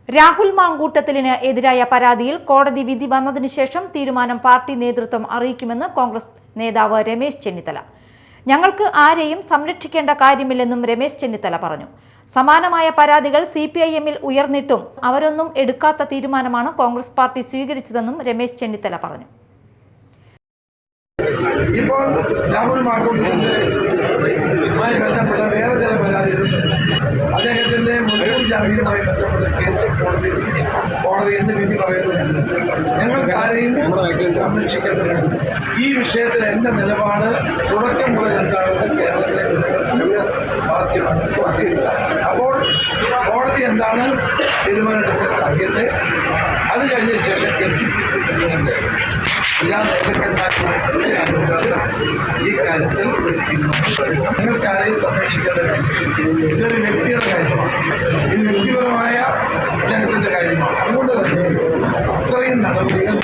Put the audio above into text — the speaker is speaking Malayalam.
രാഹുൽ മാങ്കൂട്ടത്തിലിന് എതിരായ പരാതിയിൽ കോടതി വിധി വന്നതിനു ശേഷം തീരുമാനം പാർട്ടി നേതൃത്വം അറിയിക്കുമെന്ന് കോൺഗ്രസ് നേതാവ് രമേശ് ചെന്നിത്തല. ഞങ്ങൾക്ക് ആരെയും സംരക്ഷിക്കേണ്ട കാര്യമില്ലെന്നും രമേശ് ചെന്നിത്തല പറഞ്ഞു. സമാനമായ പരാതികൾ CPIM-ൽ ഉയർന്നിട്ടും അവരൊന്നും എടുക്കാത്ത തീരുമാനമാണ് കോൺഗ്രസ് പാർട്ടി സ്വീകരിച്ചതെന്നും രമേശ് ചെന്നിത്തല പറഞ്ഞു. ഇപ്പോൾ രാഹുൽ മാങ്കൂട്ടത്തിൻ്റെ ബന്ധപ്പെട്ട വേറെ ചില പരാതികളുണ്ട്. അദ്ദേഹത്തിൻ്റെ മുൻകൂർ ജാമ്യവുമായി ബന്ധപ്പെട്ട കേസ് കോടതി എന്ന് വിധി പറയുന്നുണ്ട്. ഞങ്ങൾക്ക് ആരെയും സംരക്ഷിക്കേണ്ടത്. ഈ വിഷയത്തിൽ എൻ്റെ നിലപാട് തുടക്കം മുതൽ എന്താണെന്ന് കേരളത്തിലെ ബാധ്യത. അപ്പോൾ കോടതി എന്താണ് തീരുമാനമെടുത്ത കാര്യത്തെ അത് കഴിഞ്ഞ ശേഷം MPCC പ്രസിഡന്റ് എല്ലാ നേതാക്കന്മാരുമായി ഈ കാര്യത്തിൽ നിങ്ങൾക്ക് ആരെയും സംരക്ഷിക്കേണ്ടത് ഇതൊരു വ്യക്തിയുടെ കാര്യമാണ്. ഇത് വ്യക്തിപരമായ ജനത്തിൻ്റെ കാര്യമാണ്. അതുകൊണ്ട് തന്നെ ഇത്രയും നടപടികൾ